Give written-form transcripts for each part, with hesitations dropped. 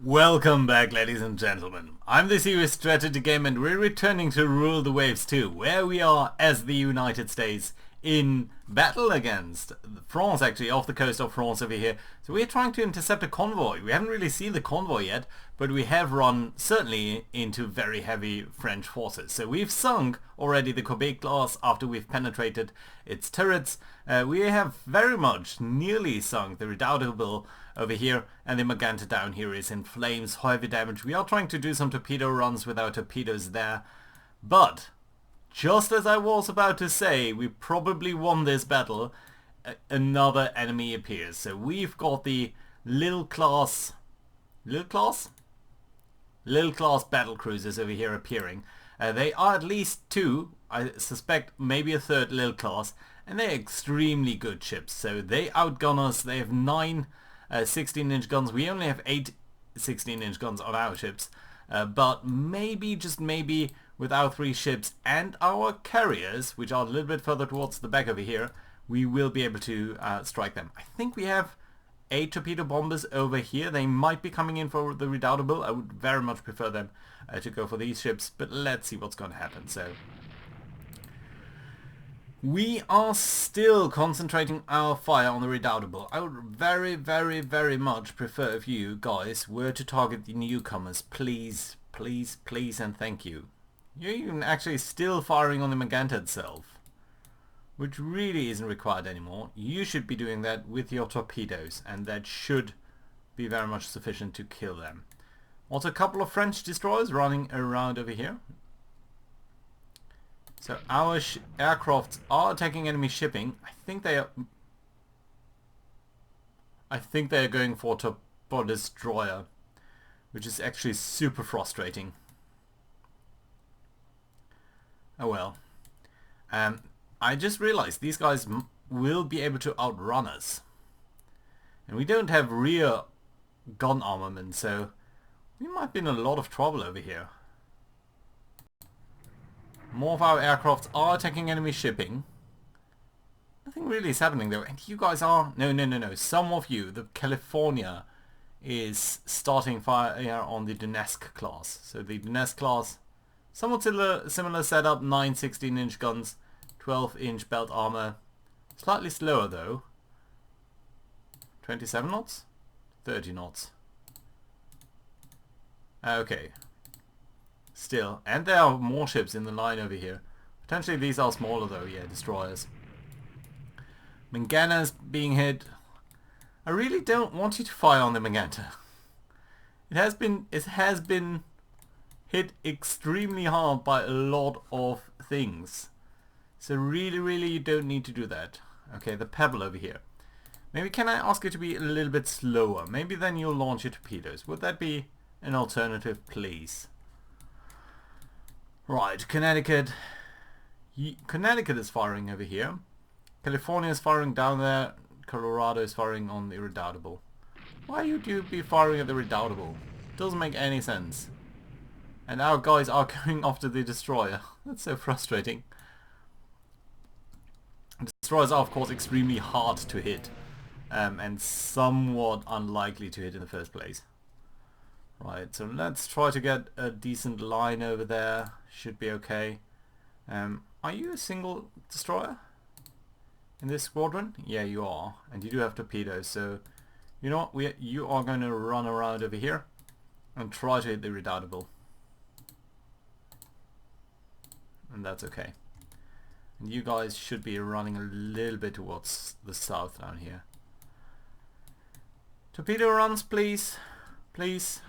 Welcome back, ladies and gentlemen. I'm the serious strategy game and we're returning to Rule the Waves 2, where we are as the United States in battle against France, actually, off the coast of France over here. So we're trying to intercept a convoy. We haven't really seen the convoy yet, but we have run certainly into very heavy French forces. So we've sunk already the Quebec class after we've penetrated its turrets. We have very much nearly sunk the Redoubtable over here, and the Magenta down here is in flames, heavy damage. We are trying to do some torpedo runs with our torpedoes there, but just as I was about to say, we probably won this battle, another enemy appears. So we've got the little class Battlecruisers over here appearing. They are at least two, I suspect maybe a third little class, and they're extremely good ships. So they outgun us. They have 9 16-inch guns. We only have 8 16-inch guns on our ships. But maybe, just maybe, with our 3 ships and our carriers, which are a little bit further towards the back over here, we will be able to strike them. I think we have 8 torpedo bombers over here. They might be coming in for the Redoubtable. I would very much prefer them to go for these ships, but let's see what's going to happen. So we are still concentrating our fire on the Redoubtable. I would very, very, very much prefer if you guys were to target the newcomers. Please, please, please, and thank you. You're even actually still firing on the Magenta itself, which really isn't required anymore. You should be doing that with your torpedoes, and that should be very much sufficient to kill them. Also, a couple of French destroyers running around over here. So our aircrafts are attacking enemy shipping. I think they are going for destroyer, which is actually super frustrating. Oh well. I just realized these guys will be able to outrun us, and we don't have rear gun armament, so we might be in a lot of trouble over here. More of our aircrafts are attacking enemy shipping. Nothing really is happening though, and you guys are... No. Some of you, the California is starting fire on the Donetsk class. So the Donetsk class, somewhat similar setup, 9 16-inch guns, 12-inch belt armor. Slightly slower though. 27 knots? 30 knots. Okay. Still, and there are more ships in the line over here. Potentially these are smaller though, yeah, destroyers. Magenta's being hit. I really don't want you to fire on the Magenta. It has been hit extremely hard by a lot of things. So really you don't need to do that. Okay, the Pebble over here. Maybe can I ask you to be a little bit slower? Maybe then you'll launch your torpedoes. Would that be an alternative, please? Right, Connecticut. Connecticut is firing over here. California is firing down there. Colorado is firing on the Redoubtable. Why would you be firing at the Redoubtable? Doesn't make any sense. And our guys are going after the destroyer. That's so frustrating. Destroyers are of course extremely hard to hit. And somewhat unlikely to hit in the first place. Right, so let's try to get a decent line over there. Should be okay. Are you a single destroyer in this squadron? Yeah, you are. And you do have torpedoes, so you know what? You are going to run around over here and try to hit the Redoubtable. And that's okay. And you guys should be running a little bit towards the south down here. Torpedo runs, please. Please.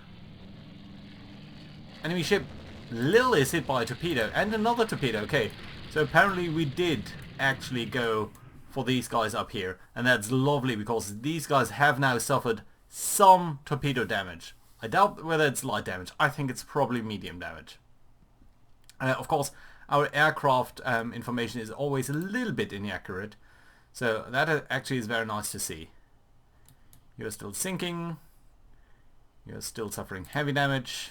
Enemy ship Lil is hit by a torpedo and another torpedo. Okay, so apparently we did actually go for these guys up here, and that's lovely because these guys have now suffered some torpedo damage. I doubt whether it's light damage. I think it's probably medium damage. Of course, our aircraft information is always a little bit inaccurate, so that actually is very nice to see. You're still sinking. You're still suffering heavy damage.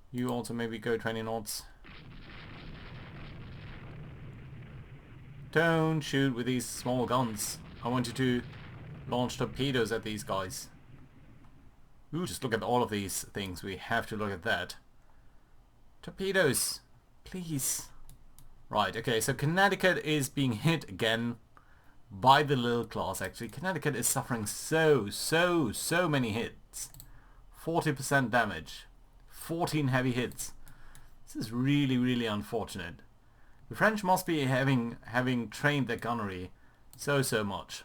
You also maybe go 20 knots. Don't shoot with these small guns. I want you to launch torpedoes at these guys. Ooh, just look at all of these things. We have to look at that. Torpedoes, please. Right, okay, so Connecticut is being hit again by the little class, actually. Connecticut is suffering so many hits. 40% damage. 14 heavy hits. This is really unfortunate. The French must be having trained their gunnery so much.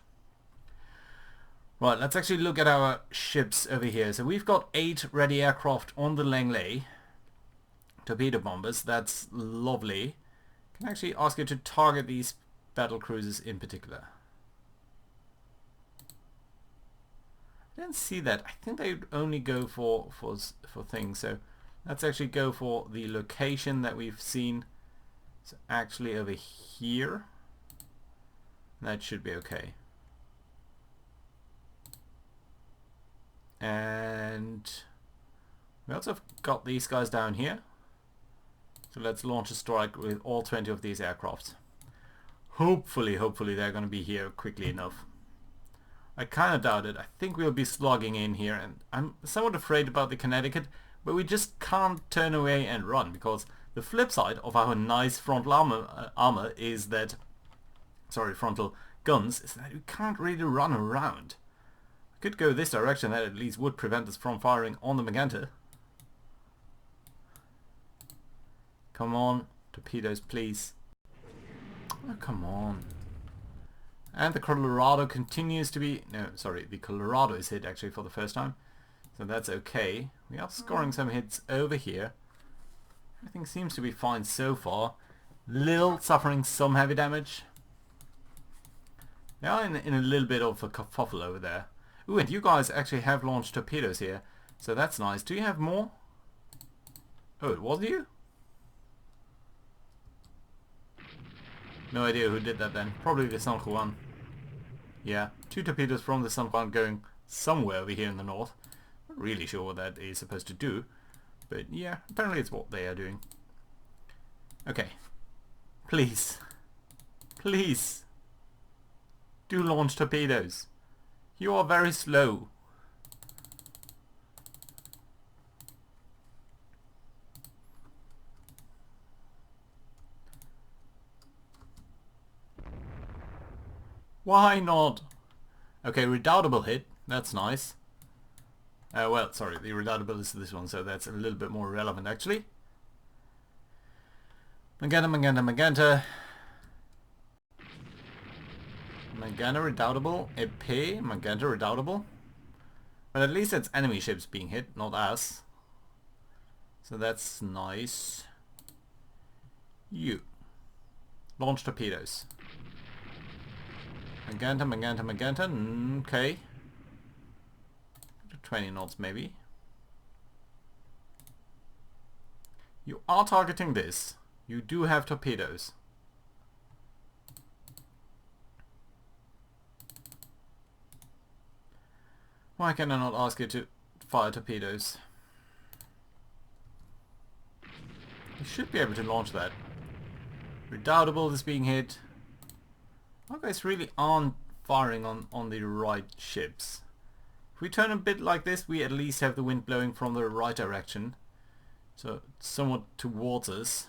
Right, let's actually look at our ships over here. So we've got 8 ready aircraft on the Langley. Torpedo bombers, that's lovely. Can I actually ask you to target these battle cruisers in particular? I didn't see that. I think they only go for things. So let's actually go for the location that we've seen. It's actually over here. That should be okay. And we also have got these guys down here. So let's launch a strike with all 20 of these aircrafts. Hopefully they're going to be here quickly enough. I kind of doubt it. I think we'll be slogging in here, and I'm somewhat afraid about the Connecticut, but we just can't turn away and run, because the flip side of our nice frontal armor is that, frontal guns, is that we can't really run around. We could go this direction, that at least would prevent us from firing on the Magenta. Come on, torpedoes, please. Oh, come on. And the Colorado continues to be... No, sorry, the Colorado is hit actually for the first time. So that's okay. We are scoring some hits over here. Everything seems to be fine so far. Lille suffering some heavy damage. They are in a little bit of a kerfuffle over there. Ooh, and you guys actually have launched torpedoes here. So that's nice. Do you have more? Oh, it wasn't you? No idea who did that then. Probably the San Juan. Yeah, 2 torpedoes from the San Juan going somewhere over here in the north. Not really sure what that is supposed to do. But yeah, apparently it's what they are doing. Okay. Please. Please. Do launch torpedoes. You are very slow. Why not? Okay, redoubtable hit. That's nice. Well, sorry, the redoubtable is this one, so that's a little bit more relevant actually. Magenta, Magenta, Magenta. Magenta redoubtable. Epée, Magenta redoubtable. But at least it's enemy ships being hit, not us. So that's nice. You. Launch torpedoes. Magenta, Magenta, Magenta. Okay. 20 knots maybe. You are targeting this. You do have torpedoes. Why can I not ask you to fire torpedoes? You should be able to launch that. Redoubtable is being hit. Our guys really aren't firing on the right ships. If we turn a bit like this, we at least have the wind blowing from the right direction. So somewhat towards us.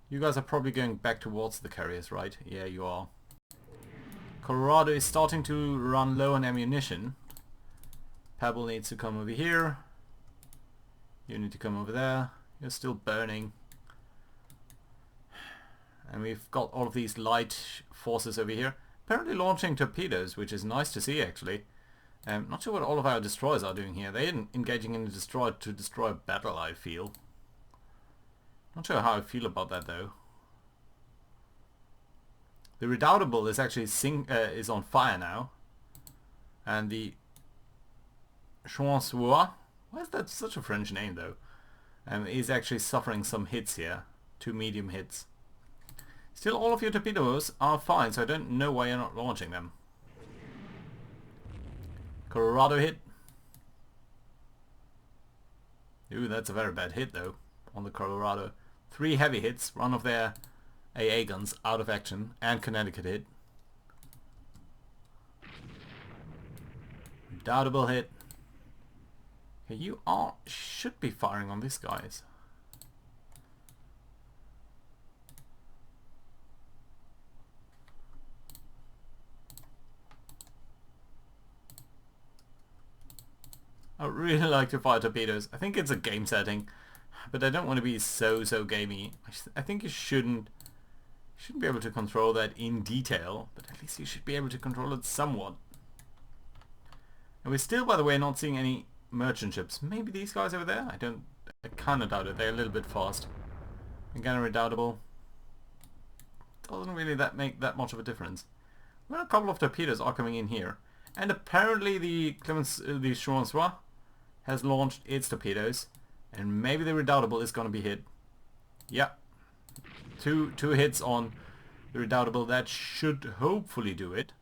You guys are probably going back towards the carriers, right? Yeah, you are. Colorado is starting to run low on ammunition. Pebble needs to come over here. You need to come over there. You're still burning. And we've got all of these light forces over here. Apparently launching torpedoes, which is nice to see actually. Not sure what all of our destroyers are doing here. They're engaging in a destroyer to destroy a battle, I feel. Not sure how I feel about that though. The Redoubtable is actually is on fire now. And the Chansois, why is that such a French name though? Is actually suffering some hits here. 2 medium hits. Still, all of your torpedoes are fine, so I don't know why you're not launching them. Colorado hit. Ooh, that's a very bad hit though on the Colorado. 3 heavy hits, one of their AA guns out of action, and Connecticut hit. Redoubtable hit. Okay, you should be firing on these guys. I would really like to fire torpedoes. I think it's a game setting, but I don't want to be so gamey. I think you shouldn't be able to control that in detail, but at least you should be able to control it somewhat. And we're still, by the way, not seeing any merchant ships. Maybe these guys over there? I kind of doubt it. They're a little bit fast. Again, redoubtable. Doesn't really make that much of a difference. Well, a couple of torpedoes are coming in here. And apparently the Francois has launched its torpedoes. And maybe the redoubtable is going to be hit. Yeah. Two hits on the redoubtable. That should hopefully do it.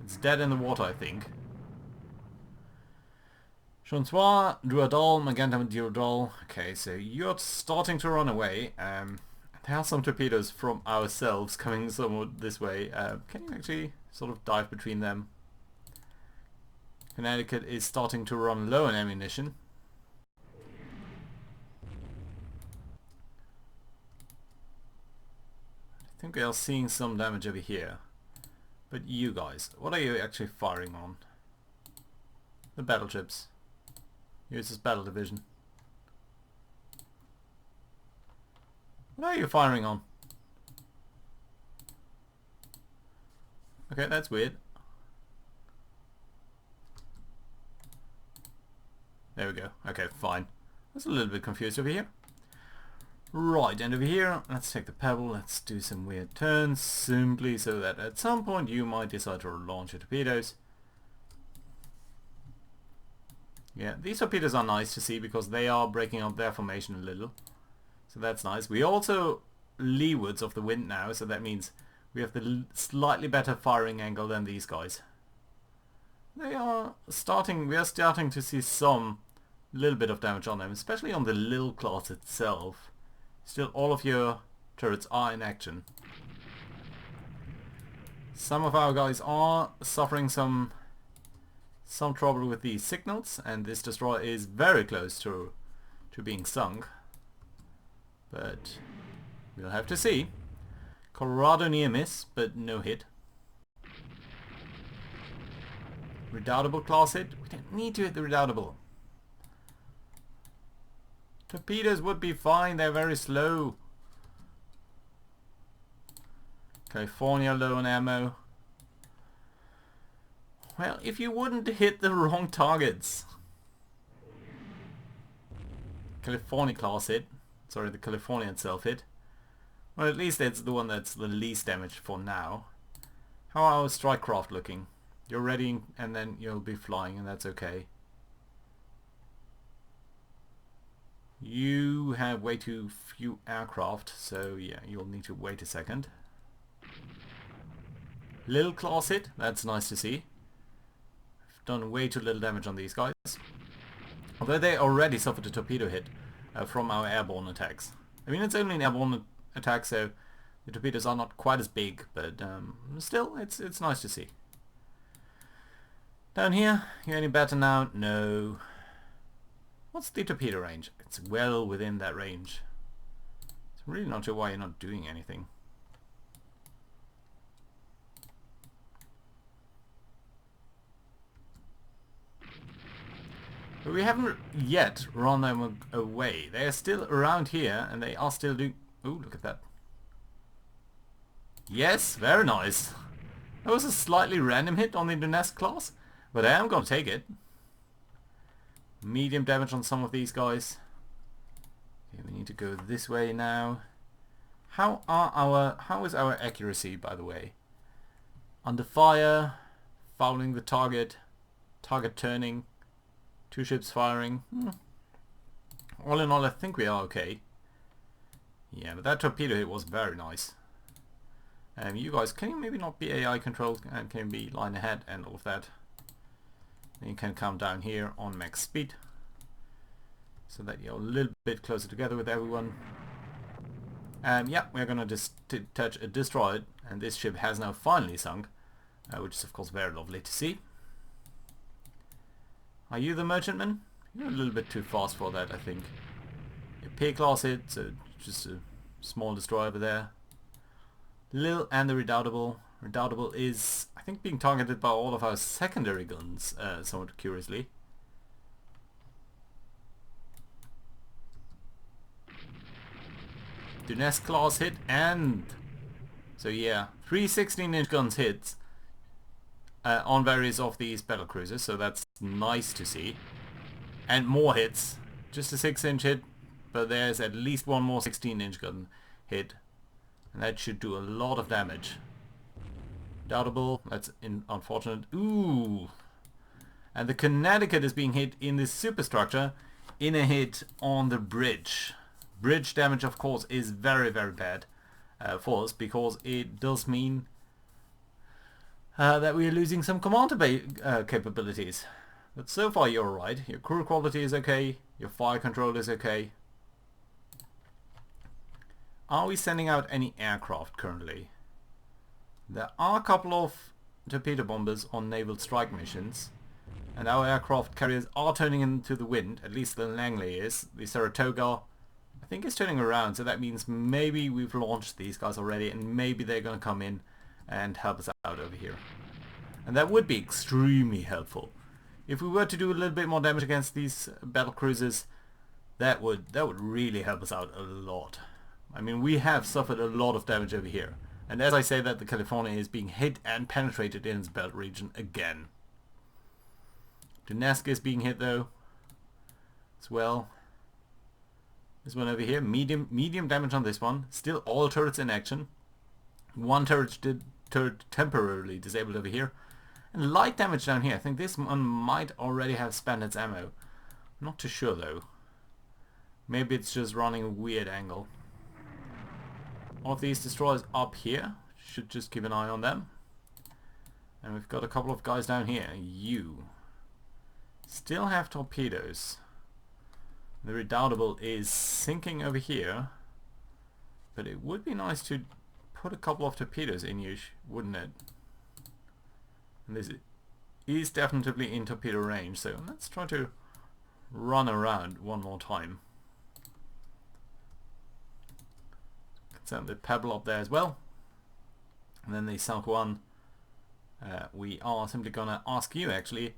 It's dead in the water, I think. Francois, Duadol, Magenta, Duadol. Okay, so you're starting to run away. There are some torpedoes from ourselves coming somewhat this way. Can you actually sort of dive between them? Connecticut is starting to run low on ammunition. I think we are seeing some damage over here. But you guys, what are you actually firing on? The battleships. USS Battle Division. What are you firing on? Okay, that's weird. There we go. Okay, fine. I was a little bit confused over here. Right, and over here, let's take the pebble, let's do some weird turns, simply so that at some point you might decide to launch your torpedoes. Yeah, these torpedoes are nice to see because they are breaking up their formation a little. So that's nice. We also leewards of the wind now, so that means we have the slightly better firing angle than these guys. We are starting to see some little bit of damage on them, especially on the Lille class itself. Still, all of your turrets are in action. Some of our guys are suffering some trouble with these signals, and this destroyer is very close to being sunk. But we'll have to see. Colorado near miss, but no hit. Redoubtable class hit. We don't need to hit the redoubtable. Torpedoes would be fine, they're very slow. California low on ammo. Well, if you wouldn't hit the wrong targets. California class hit. Sorry, the California itself hit. Well, at least it's the one that's the least damaged for now. How are our strike craft looking? You're ready and then you'll be flying, and that's okay. You have way too few aircraft, so yeah, you'll need to wait a second. Little class hit, that's nice to see. I've done way too little damage on these guys. Although they already suffered a torpedo hit from our airborne attacks. I mean, it's only an airborne attack, so the torpedoes are not quite as big, but still, it's nice to see. Down here, you any better now? No. What's the torpedo range? It's well within that range. I'm really not sure why you're not doing anything. But we haven't yet run them away. They are still around here, and they are still doing... Ooh, look at that. Yes, very nice. That was a slightly random hit on the Donetsk class, but I am going to take it. Medium damage on some of these guys. Okay, we need to go this way now. How is our accuracy, by the way? Under fire, fouling the target, target turning, 2 ships firing. All in all, I think we are okay. Yeah, but that torpedo hit was very nice. You guys, can you maybe not be AI controlled and can be line ahead and all of that? And you can come down here on max speed so that you're a little bit closer together with everyone. Yeah, we're gonna just destroy it, and this ship has now finally sunk, which is of course very lovely to see. Are you the merchantman? You're a little bit too fast for that, I think. Your P-class hit, so just a small destroyer over there. Lil and the Redoubtable. Redoubtable is, I think, being targeted by all of our secondary guns, somewhat curiously. Dunest class hit, and so yeah, 3 16-inch guns hits on various of these battlecruisers, so that's nice to see. And more hits, just a 6-inch hit, but there's at least one more 16-inch gun hit, and that should do a lot of damage. Doubtable, that's unfortunate. Ooh! And the Connecticut is being hit in this superstructure in a hit on the bridge. Bridge damage, of course, is very, very bad for us, because it does mean that we are losing some commander capabilities. But so far you're alright. Your crew quality is okay. Your fire control is okay. Are we sending out any aircraft currently? There are a couple of torpedo bombers on naval strike missions, and our aircraft carriers are turning into the wind. At least the Langley is. The Saratoga, I think, is turning around, so that means maybe we've launched these guys already, and maybe they're going to come in and help us out over here. And that would be extremely helpful. If we were to do a little bit more damage against these battlecruisers, that would really help us out a lot. I mean, we have suffered a lot of damage over here. And as I say that, the California is being hit and penetrated in its belt region again. Dunest is being hit though, as well. This one over here, medium damage on this one. Still all turrets in action. One turret temporarily disabled over here. And light damage down here. I think this one might already have spent its ammo. I'm not too sure though. Maybe it's just running a weird angle. All of these destroyers up here. Should just keep an eye on them. And we've got a couple of guys down here. You still have torpedoes. The Redoubtable is sinking over here. But it would be nice to put a couple of torpedoes in you, wouldn't it? And this is definitely in torpedo range, so let's try to run around one more time. Send the Pebble up there as well. And then the San Juan, we are simply gonna ask you actually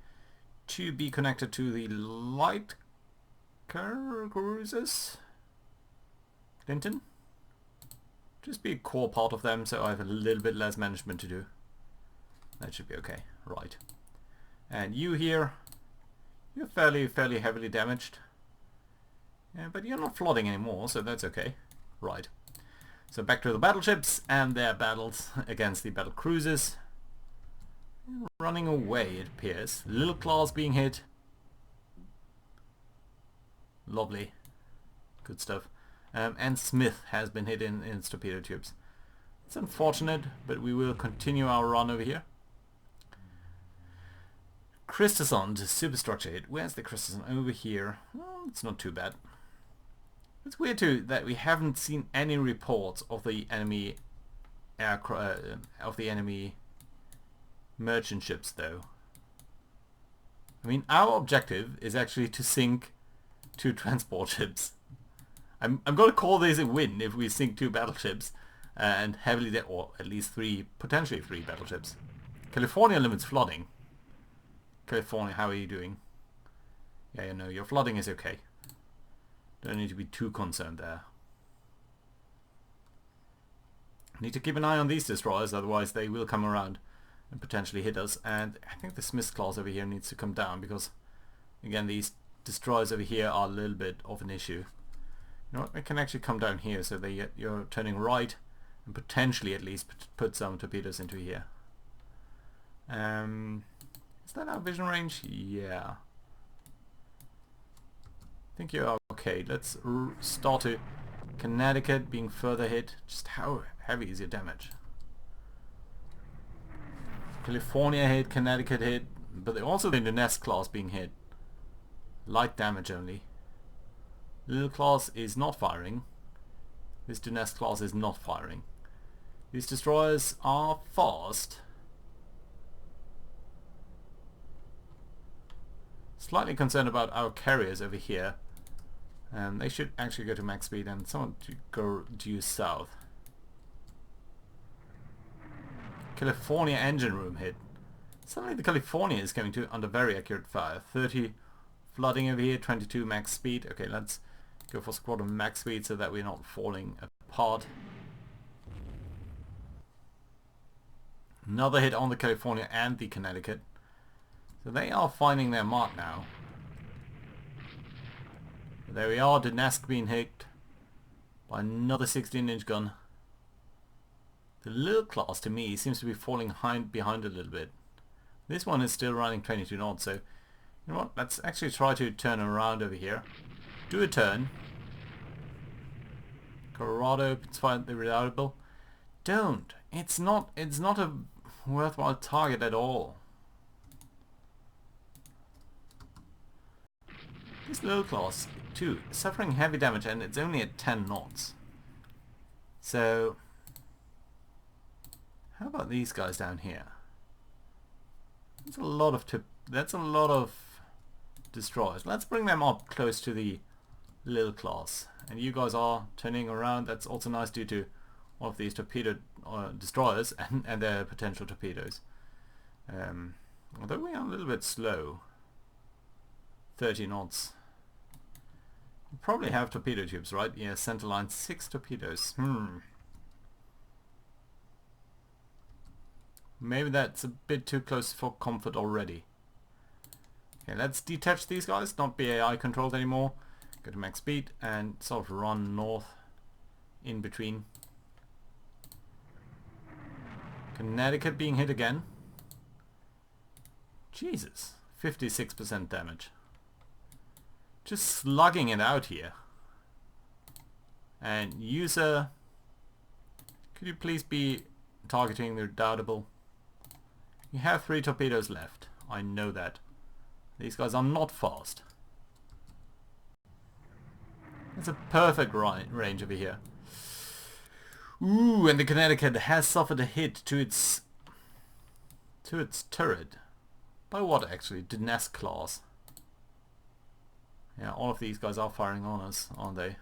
to be connected to the light cruisers. Clinton? Just be a core part of them, so I have a little bit less management to do. That should be okay. Right. And you here, you're fairly heavily damaged. Yeah, but you're not flooding anymore, so that's okay. Right. So back to the battleships and their battles against the battlecruisers. Running away, it appears. Little claws being hit. Lovely. Good stuff. And Smith has been hit in its torpedo tubes. It's unfortunate, but we will continue our run over here. Christensen, the superstructure hit. Where's the Christensen? Over here. Well, it's not too bad. It's weird too that we haven't seen any reports of the enemy merchant ships though. I mean, our objective is actually to sink 2 transport ships. I'm going to call this a win if we sink 2 battleships and or at least 3, potentially 3 battleships. California limits flooding. California, how are you doing? Yeah, you know, your flooding is okay. Don't need to be too concerned there. Need to keep an eye on these destroyers, otherwise they will come around and potentially hit us. And I think the Smith class over here needs to come down, because again, these destroyers over here are a little bit of an issue. You know what, they can actually come down here, so you're turning right and potentially at least put some torpedoes into here. Is that our vision range? Yeah. I think you're okay. Let's start to Connecticut being further hit. Just how heavy is your damage? California hit, Connecticut hit, but also the Dunest class being hit. Light damage only. Little class is not firing. This Dunest class is not firing. These destroyers are fast. Slightly concerned about our carriers over here. They should actually go to max speed and someone to go due south. California engine room hit. Suddenly the California is coming to under very accurate fire. 30 flooding over here, 22 max speed. Okay, let's go for squadron max speed so that we're not falling apart. Another hit on the California and the Connecticut. So they are finding their mark now. There we are, the Nesk being hit by another 16-inch gun. The little class to me seems to be falling behind a little bit. This one is still running 22 knots, so you know what, let's actually try to turn around over here. Do a turn. Colorado, it's fine, the reliable. Don't. It's not a worthwhile target at all. This little class too, suffering heavy damage, and it's only at 10 knots. So how about these guys down here? That's a lot of destroyers. Let's bring them up close to the little class. And you guys are turning around. That's also nice due to all of these torpedo destroyers and their potential torpedoes. Although we are a little bit slow. 30 knots. You probably have torpedo tubes, right? Yeah, center line 6 torpedoes. Maybe that's a bit too close for comfort already. Okay, let's detach these guys, not be AI controlled anymore. Go to max speed and sort of run north in between. Connecticut being hit again. Jesus, 56% damage. Just slugging it out here. And user, could you please be targeting the redoubtable? You have 3 torpedoes left. I know that. These guys are not fast. It's a perfect range over here. Ooh, and the Connecticut has suffered a hit to its turret. By what actually? The Nesk class. Yeah, all of these guys are firing on us, aren't they?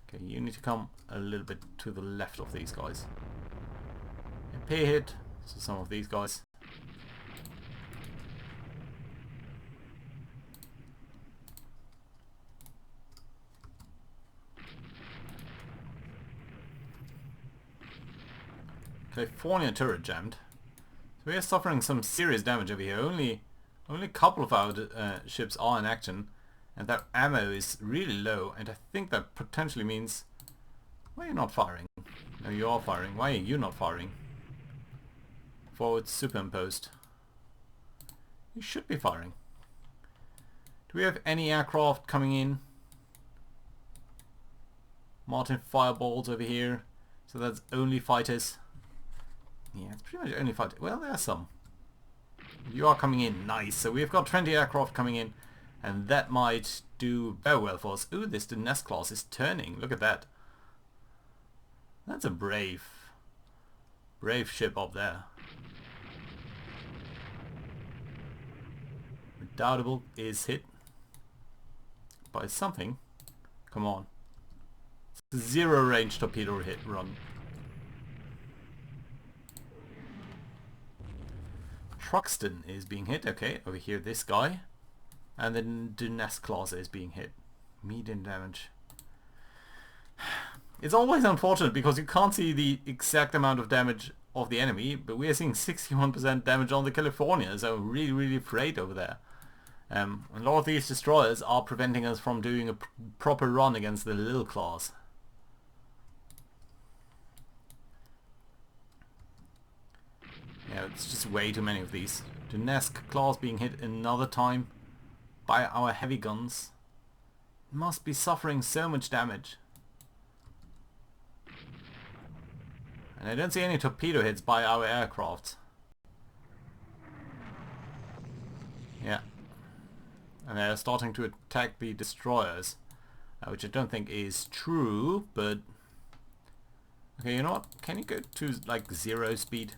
Okay, you need to come a little bit to the left of these guys. Peer hit. So some of these guys. California turret jammed. So we are suffering some serious damage over here. Only a couple of our ships are in action, and their ammo is really low. And I think that potentially means, why are you not firing? No, you are firing. Why are you not firing? Forward superimposed. You should be firing. Do we have any aircraft coming in? Martin fireballs over here. So that's only fighters. Yeah, it's pretty much only fighters. Well, there are some. You are coming in. Nice. So we've got 20 aircraft coming in. And that might do very well for us. Ooh, this the Nest class is turning. Look at that. That's a brave ship up there. Redoubtable is hit by something. Come on. It's a 0 range torpedo hit run. Truxton is being hit. Okay, over here this guy. And then the Nest class is being hit. Medium damage. It's always unfortunate because you can't see the exact amount of damage of the enemy, but we are seeing 61% damage on the California, so really, really afraid over there. A lot of these destroyers are preventing us from doing a proper run against the little class. Yeah, it's just way too many of these. The Nesk class being hit another time by our heavy guns. It must be suffering so much damage. And I don't see any torpedo hits by our aircraft. Yeah. And they're starting to attack the destroyers. Which I don't think is true, but... Okay, you know what? Can you go to like 0 speed?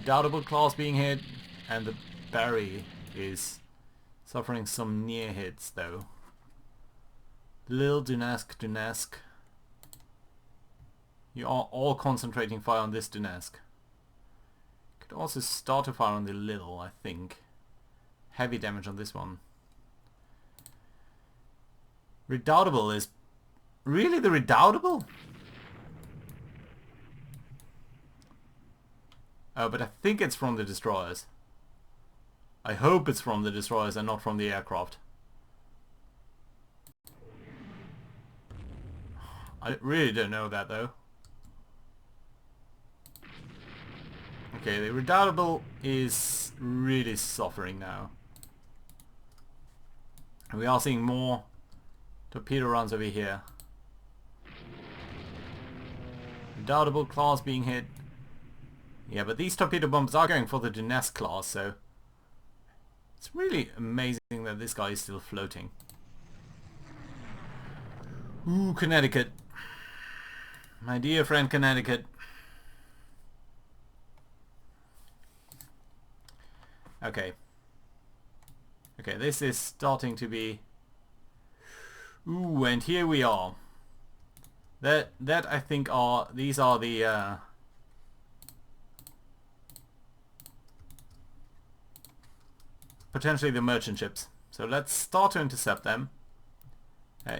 Redoubtable class being hit, and the Barry is suffering some near hits though. Lil Dunask. You are all concentrating fire on this Dunask. Could also start to fire on the Lil, I think. Heavy damage on this one. Redoubtable is... Really, the Redoubtable? Oh, but I think it's from the destroyers. I hope it's from the destroyers and not from the aircraft. I really don't know that though. Okay, the Redoubtable is really suffering now. And we are seeing more torpedo runs over here. Redoubtable class being hit. Yeah, but these torpedo bombs are going for the Dunask class, so it's really amazing that this guy is still floating. Ooh, Connecticut. My dear friend Connecticut. Okay. Okay, this is starting to be... Ooh, and here we are. That I think are... These are the... potentially the merchant ships. So let's start to intercept them.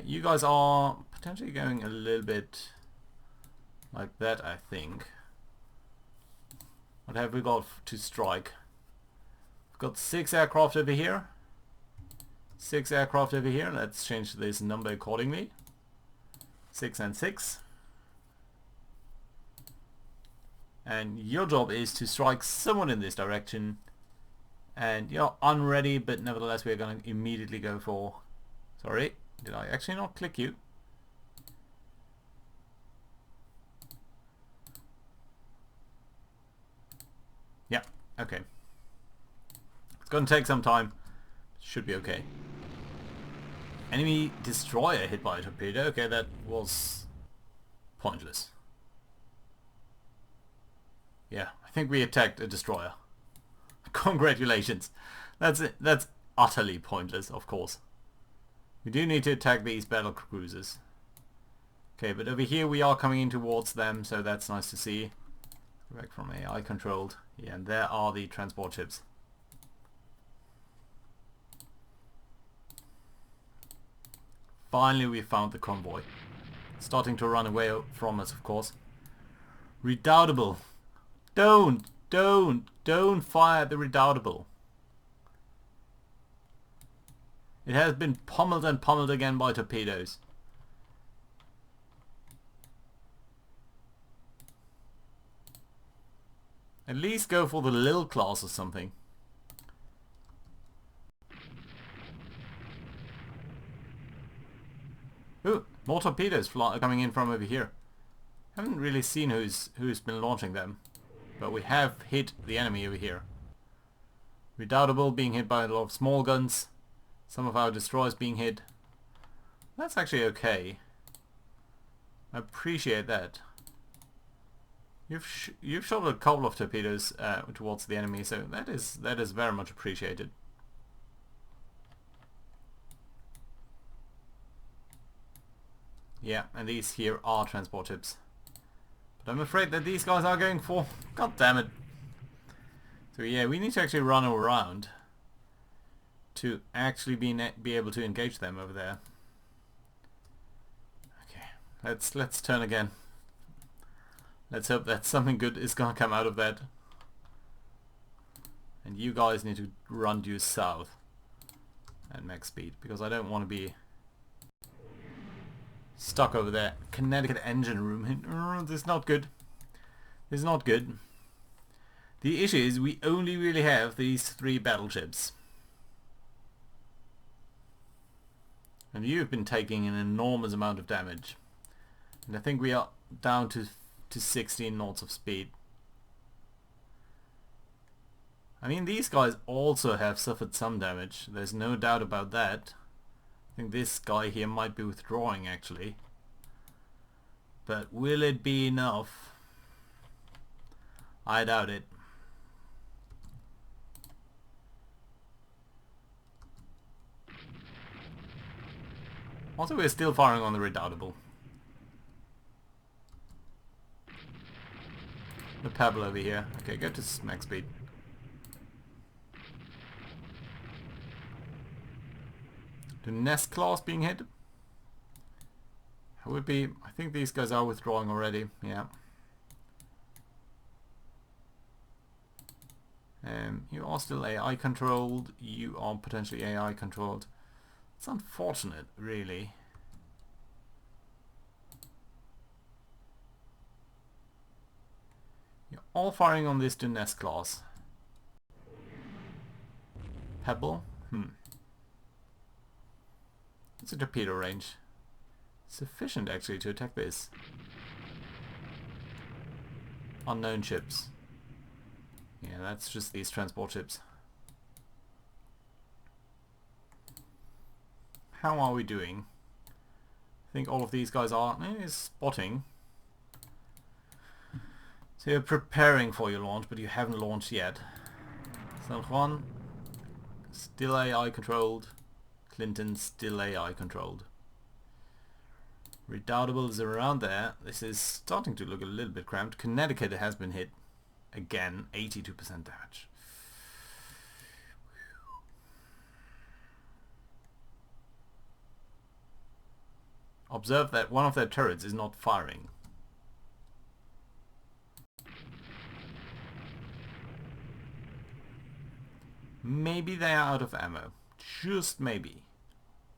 You guys are potentially going a little bit like that, I think. What have we got to strike? We've got 6 aircraft over here. 6 aircraft over here. Let's change this number accordingly. 6 and 6. And your job is to strike someone in this direction. And you're unready, but nevertheless we're going to immediately go for... Sorry, did I actually not click you? Yeah, okay. It's going to take some time. Should be okay. Enemy destroyer hit by a torpedo. Okay, that was pointless. Yeah, I think we attacked a destroyer. Congratulations. That's it. That's utterly pointless, of course. We do need to attack these Battlecruisers. Okay, but over here we are coming in towards them, so that's nice to see. Direct from AI controlled. Yeah, and there are the transport ships. Finally we found the convoy. Starting to run away from us, of course. Redoubtable. Don't fire at the Redoubtable. It has been pummeled and pummeled again by torpedoes. At least go for the Lil class or something. Ooh, more torpedoes coming in from over here. Haven't really seen who's been launching them. But we have hit the enemy over here. Redoubtable being hit by a lot of small guns. Some of our destroyers being hit. That's actually okay. I appreciate that. You've shot a couple of torpedoes towards the enemy, so that is very much appreciated. Yeah, and these here are transport ships. But I'm afraid that these guys are going for... God damn it. So yeah, we need to actually run around to actually be able to engage them over there. Okay, let's turn again. Let's hope that something good is gonna come out of that. And you guys need to run due south at max speed, because I don't want to be stuck over there. Connecticut engine room. This is not good. This is not good. The issue is we only really have these 3 battleships. And you've been taking an enormous amount of damage. And I think we are down to 16 knots of speed. I mean, these guys also have suffered some damage. There's no doubt about that. I think this guy here might be withdrawing actually. But will it be enough? I doubt it. Also, we're still firing on the Redoubtable. The Pebble over here. Okay, go to max speed. The Nest class being hit. It would be... I think these guys are withdrawing already. Yeah. You are still AI controlled. You are potentially AI controlled. It's unfortunate, really. You're all firing on this Nest class. Pebble? It's a torpedo range. Sufficient, actually, to attack this. Unknown ships. Yeah, that's just these transport ships. How are we doing? I think all of these guys are spotting. So you're preparing for your launch, but you haven't launched yet. San Juan, still AI controlled. Clinton, still AI controlled. Redoubtable is around there. This is starting to look a little bit cramped. Connecticut has been hit. Again, 82% damage. Observe that one of their turrets is not firing. Maybe they are out of ammo. Just maybe.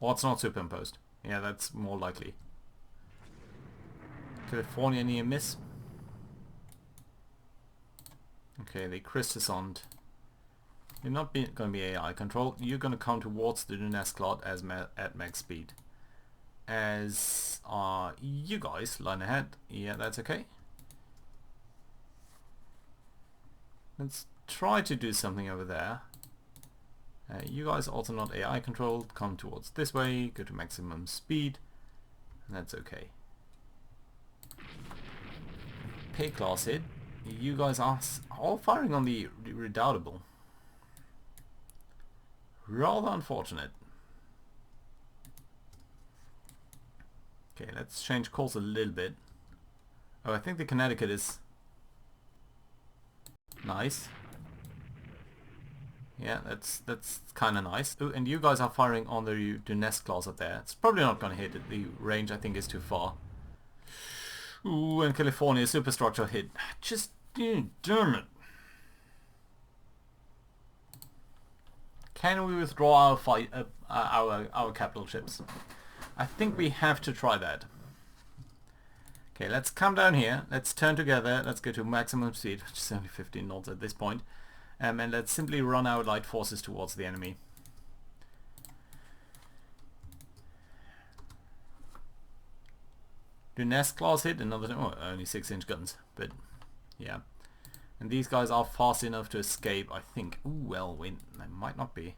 Or it's not superimposed. Yeah, that's more likely. California near miss. Okay, they Christisond. You're not going to be AI controlled. You're going to come towards the Nest Cloud as at max speed. As are you guys. Line ahead. Yeah, that's okay. Let's try to do something over there. You guys also not AI controlled. Come towards this way. Go to maximum speed. And that's okay. Pay class hit. You guys are all firing on the Redoubtable. Rather unfortunate. Okay, let's change course a little bit. Oh, I think the Connecticut is nice. Yeah, that's kind of nice. Ooh, and you guys are firing on the Nest class up there. It's probably not going to hit it. The range, I think, is too far. Ooh, and California superstructure hit. Just damn it. Can we withdraw our fight, our capital ships? I think we have to try that. Okay, let's come down here. Let's turn together. Let's go to maximum speed, which is only 15 knots at this point. And let's simply run our light forces towards the enemy. Do Nest class hit? Another, only 6-inch guns, but yeah. And these guys are fast enough to escape, I think. Ooh, well, they might not be.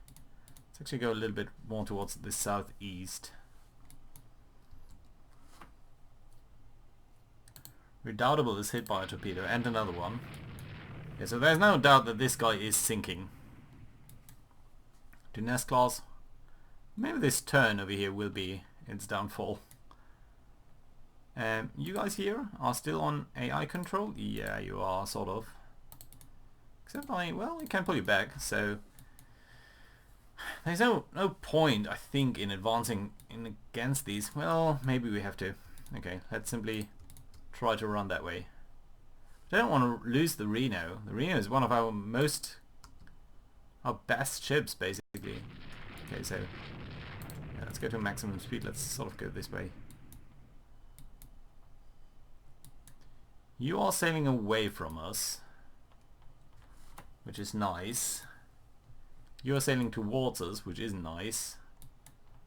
Let's actually go a little bit more towards the southeast. Redoubtable is hit by a torpedo and another one. Yeah, so there's no doubt that this guy is sinking. To Nest class. Maybe this turn over here will be its downfall. You guys here are still on AI control? Yeah, you are, sort of. Except well, we can pull you back, so... There's no point, I think, in advancing in against these. Well, maybe we have to. Okay, let's simply try to run that way. I don't want to lose the Reno. The Reno is one of our best ships, basically. Okay, so yeah, let's go to maximum speed. Let's sort of go this way. You are sailing away from us, which is nice. You are sailing towards us, which is nice.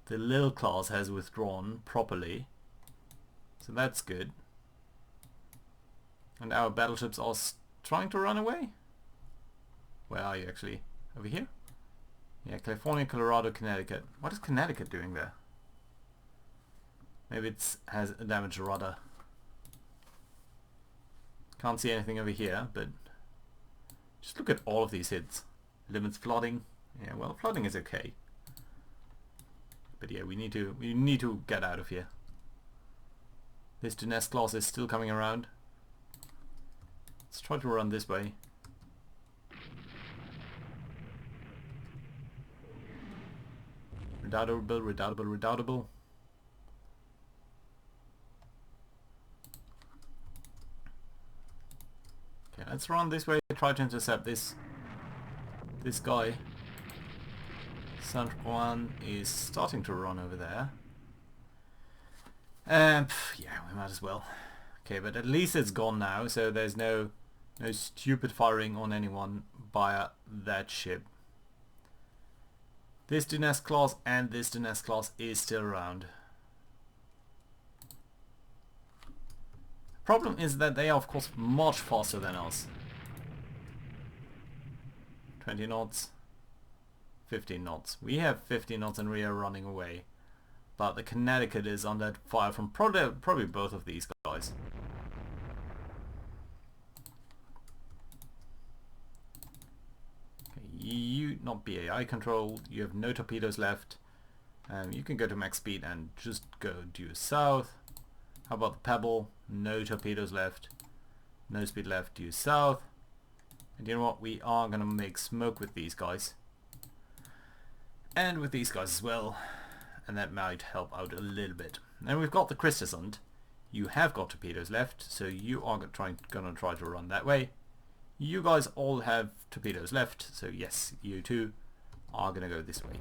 The Lille class has withdrawn properly, so that's good. And our battleships are trying to run away? Where are you actually? Over here? Yeah, California, Colorado, Connecticut. What is Connecticut doing there? Maybe it has a damaged rudder. Can't see anything over here, but just look at all of these hits. Limits flooding. Yeah, well, flooding is okay. But yeah, we need to get out of here. This Donetsk class is still coming around. Let's try to run this way. Redoubtable, redoubtable, redoubtable. Okay, let's run this way. Try to intercept this guy. San Juan is starting to run over there. Yeah, we might as well. Okay, but at least it's gone now, so there's no stupid firing on anyone via that ship. This Donetsk class and this Donetsk class is still around. Problem is that they are of course much faster than us. 20 knots, 15 knots. We have 15 knots and we are running away. But the Connecticut is under fire from probably both of these guys. Okay, you not BAI controlled. You have no torpedoes left. You can go to max speed and just go due south. How about the Pebble? No torpedoes left. No speed left, due south. And you know what? We are going to make smoke with these guys. And with these guys as well. And that might help out a little bit. And we've got the Christesund. You have got torpedoes left, so you are going to try to run that way. You guys all have torpedoes left, so yes, you two are going to go this way.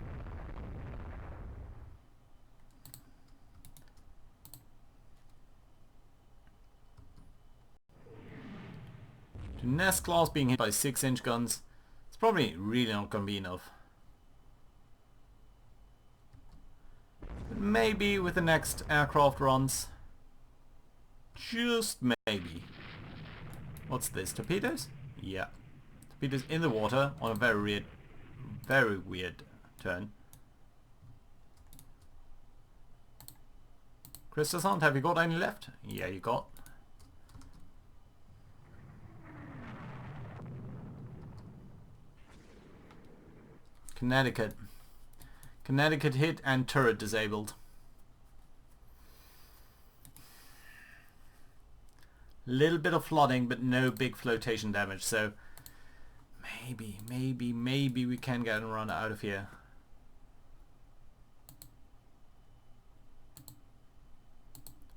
Donetsk class being hit by 6-inch guns. It's probably really not going to be enough. Maybe with the next aircraft runs. Just maybe. What's this? Torpedoes? Yeah. Torpedoes in the water on a very weird turn. Christesund, have you got any left? Yeah, you got. Connecticut. Connecticut hit and turret disabled. Little bit of flooding, but no big flotation damage, so maybe we can get and run out of here.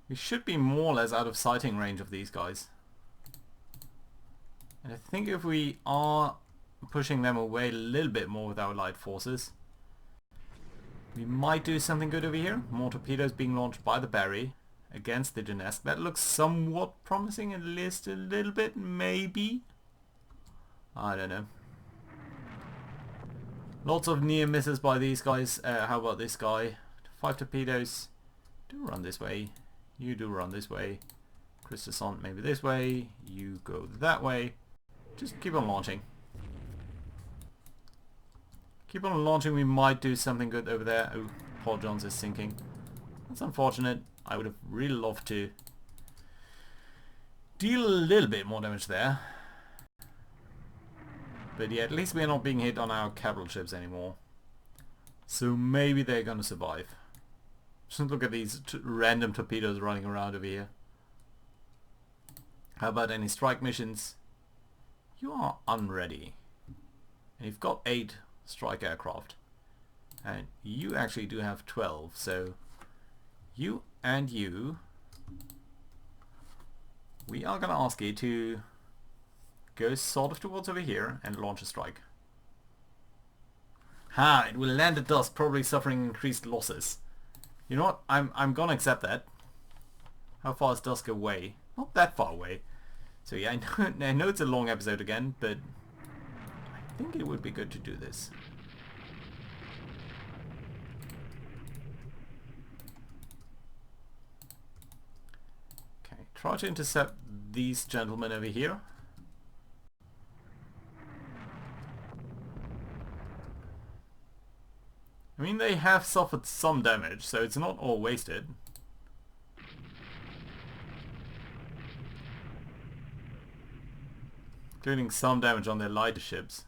We should be more or less out of sighting range of these guys. And I think if we are pushing them away a little bit more with our light forces, we might do something good over here. More torpedoes being launched by the Barry against the Donetsk. That looks somewhat promising, at least a little bit, maybe. I don't know. Lots of near misses by these guys. How about this guy? 5 torpedoes. Do run this way. You do run this way. Christesund maybe this way. You go that way. Just keep on launching. Keep on launching, we might do something good over there. Oh, Paul Johns is sinking. That's unfortunate. I would have really loved to deal a little bit more damage there. But yeah, at least we're not being hit on our capital ships anymore. So maybe they're gonna survive. Just look at these random torpedoes running around over here. How about any strike missions? You are unready. And you've got 8 strike aircraft. And you actually do have 12, so you and you, we are gonna ask you to go sort of towards over here and launch a strike. Ha! It will land at dusk, probably suffering increased losses. You know what? I'm gonna accept that. How far is dusk away? Not that far away. So yeah, I know it's a long episode again, but I think it would be good to do this. Okay, try to intercept these gentlemen over here. I mean, they have suffered some damage, so it's not all wasted. Including some damage on their lighter ships.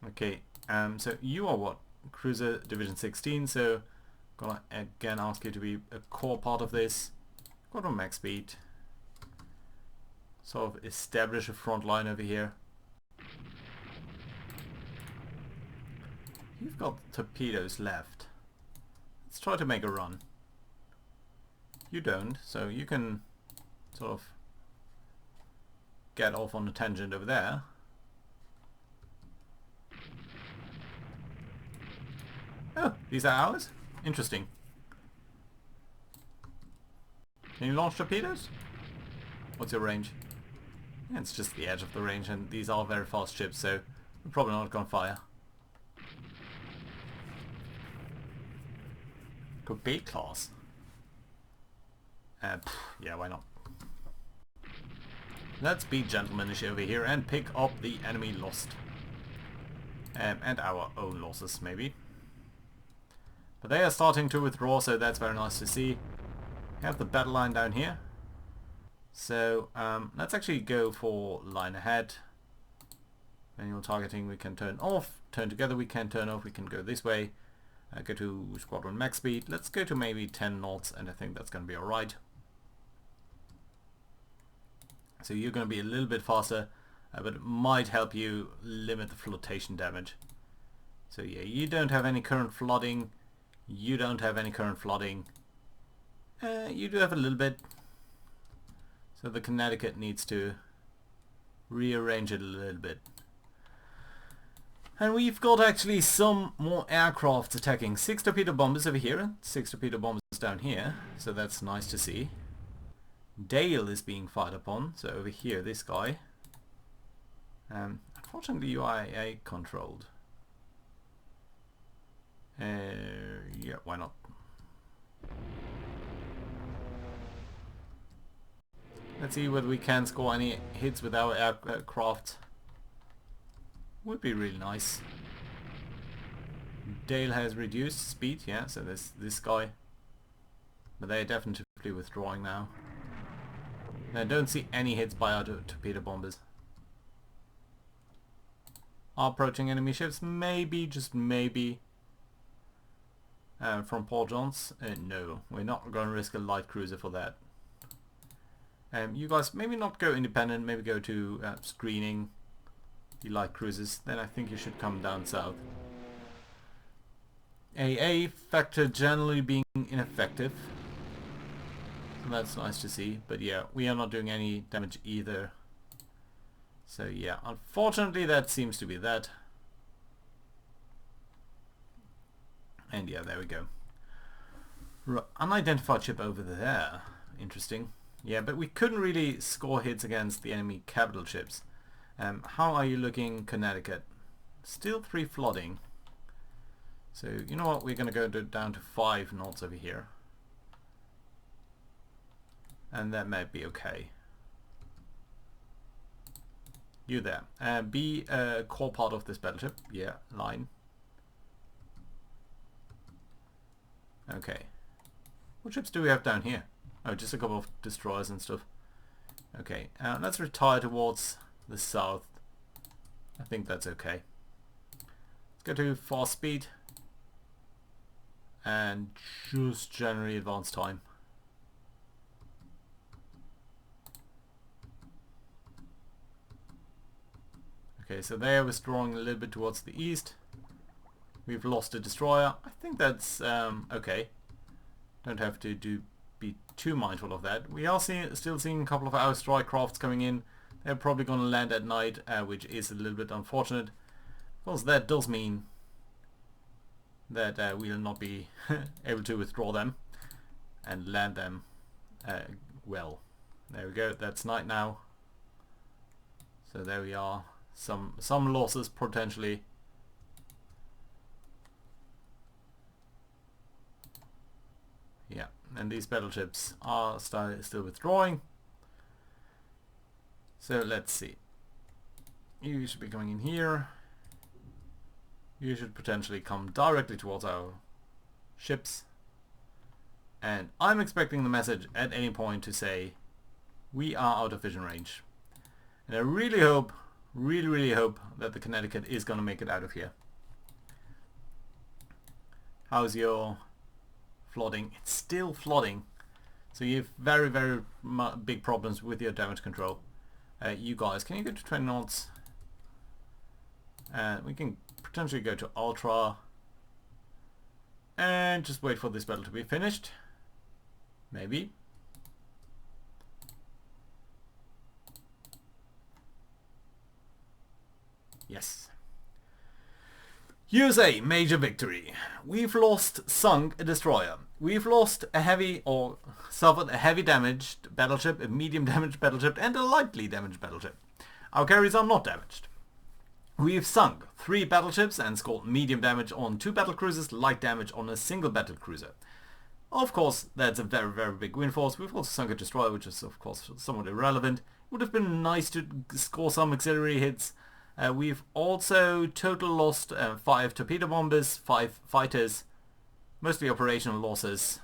Okay, So you are what? Cruiser Division 16, so gonna again ask you to be a core part of this. Go to max speed. Sort of establish a front line over here. You've got torpedoes left. Let's try to make a run. You don't, so you can sort of get off on a tangent over there. Oh, these are ours? Interesting. Can you launch torpedoes? What's your range? Yeah, it's just the edge of the range, and these are very fast ships, so we're probably not going to fire. Could be class. Yeah, why not? Let's be gentlemanish over here and pick up the enemy lost. And our own losses, maybe. But they are starting to withdraw, so that's very nice to see. We have the battle line down here. So let's actually go for line ahead. Manual targeting we can turn off. Turn together we can turn off. We can go this way. Go to squadron max speed. Let's go to maybe 10 knots, and I think that's going to be alright. So you're going to be a little bit faster, but it might help you limit the flotation damage. So yeah, you don't have any current flooding. You don't have any current flooding. You do have a little bit. So the Connecticut needs to rearrange it a little bit. And we've got actually some more aircraft attacking. 6 torpedo bombers over here, 6 torpedo bombers down here. So that's nice to see. Dale is being fired upon. So over here, this guy. Unfortunately, UIA controlled. Yeah, why not? Let's see whether we can score any hits with our aircraft. Would be really nice. Dale has reduced speed, yeah, so there's this guy. But they're definitely withdrawing now. I don't see any hits by our torpedo bombers. Are approaching enemy ships? Maybe, just maybe. From Paul Johns? No, we're not going to risk a light cruiser for that. You guys maybe not go independent, maybe go to screening the light cruisers. Then I think you should come down south. AA factor generally being ineffective. So that's nice to see. But yeah, we are not doing any damage either. So yeah, unfortunately that seems to be that. And yeah, there we go. Unidentified ship over there. Interesting. Yeah, but we couldn't really score hits against the enemy capital ships. How are you looking, Connecticut? Still 3 flooding. So, you know what? We're going to go down to 5 knots over here. And that might be okay. You there. Be a core part of this battleship. Yeah, line. Okay. What ships do we have down here? Oh, just a couple of destroyers and stuff. Okay, let's retire towards the south. I think that's okay. Let's go to fast speed. And just generally advance time. Okay, so they are withdrawing a little bit towards the east. We've lost a destroyer. I think that's okay. Don't have to be too mindful of that. We are still seeing a couple of our strike crafts coming in. They're probably going to land at night, which is a little bit unfortunate. Of course, that does mean that we'll not be able to withdraw them and land them well. There we go. That's night now. So there we are. Some losses potentially. Yeah, and these battleships are still withdrawing. So let's see. You should be coming in here. You should potentially come directly towards our ships. And I'm expecting the message at any point to say, we are out of vision range. And I really hope, really hope that the Connecticut is going to make it out of here. How's your flooding? It's still flooding. So you have very, very big problems with your damage control. You guys, can you go to 20 knots? We can potentially go to Ultra. And just wait for this battle to be finished. Maybe. Yes. USA, major victory. We've sunk a destroyer. We've lost a heavy, or suffered a heavy damaged battleship, a medium damaged battleship, and a lightly damaged battleship. Our carriers are not damaged. We've sunk 3 battleships and scored medium damage on 2 battlecruisers, light damage on a single battlecruiser. Of course, that's a very, very big win for us. We've also sunk a destroyer, which is of course somewhat irrelevant. It would have been nice to score some auxiliary hits. We've also total lost 5 torpedo bombers, 5 fighters, mostly operational losses.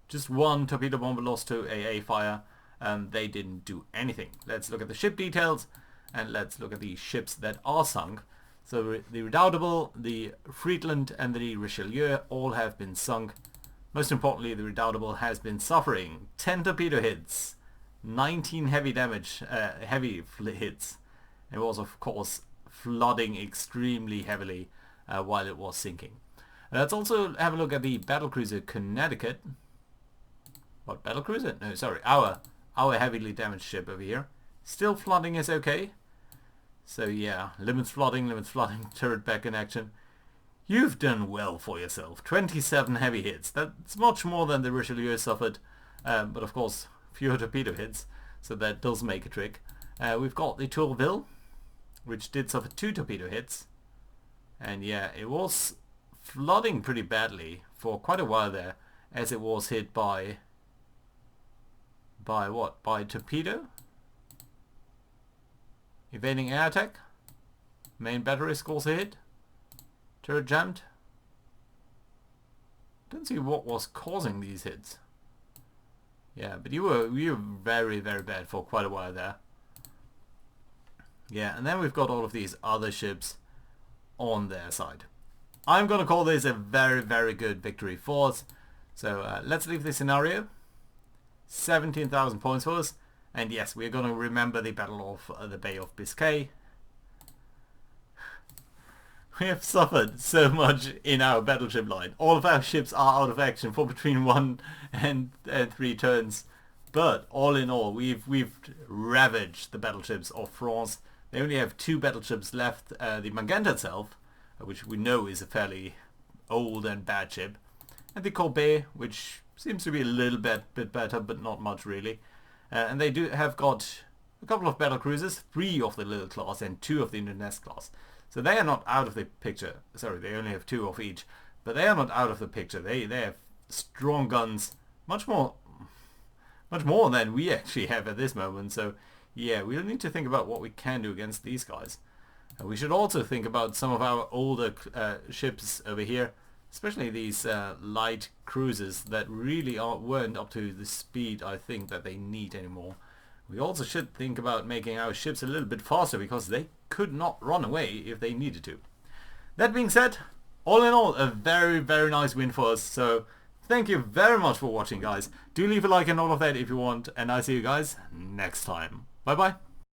Just 1 torpedo bomber lost to AA fire, and they didn't do anything. Let's look at the ship details. And let's look at the ships that are sunk. So the Redoubtable, the Friedland and the Richelieu all have been sunk. Most importantly, the Redoubtable has been suffering 10 torpedo hits, 19 heavy damage, hits. It was of course flooding extremely heavily while it was sinking. Let's also have a look at the Battlecruiser Connecticut. What, Battlecruiser? No, sorry, our heavily damaged ship over here. Still flooding is okay. So yeah, limits flooding, turret back in action. You've done well for yourself. 27 heavy hits. That's much more than the Richelieu suffered. But of course, fewer torpedo hits. So that does make a trick. We've got the Tourville, which did suffer 2 torpedo hits. And yeah, it was flooding pretty badly for quite a while there, as it was hit by what? By torpedo? Evading air attack. Main battery scores a hit. Turret jammed. Don't see what was causing these hits. Yeah, but you were very, very bad for quite a while there. Yeah, and then we've got all of these other ships on their side. I'm gonna call this a very, very good victory for us. So let's leave the scenario. 17,000 points for us. And yes, we're going to remember the Battle of the Bay of Biscay. We have suffered so much in our battleship line. All of our ships are out of action for between 1 and 3 turns. But all in all, we've ravaged the battleships of France. They only have 2 battleships left. The Magenta itself, which we know is a fairly old and bad ship. And the Corbeil, which seems to be a little bit better, but not much really. And they do have got a couple of battlecruisers, 3 of the Little class and 2 of the Inverness class. So they are not out of the picture. Sorry, they only have 2 of each. But they are not out of the picture. They have strong guns, much more than we actually have at this moment. So yeah, we'll need to think about what we can do against these guys. We should also think about some of our older ships over here, especially these light cruisers that really weren't up to the speed I think that they need anymore. We also should think about making our ships a little bit faster, because they could not run away if they needed to. That being said, all in all, a very, very nice win for us. So thank you very much for watching, guys. Do leave a like and all of that if you want, and I'll see you guys next time. Bye bye.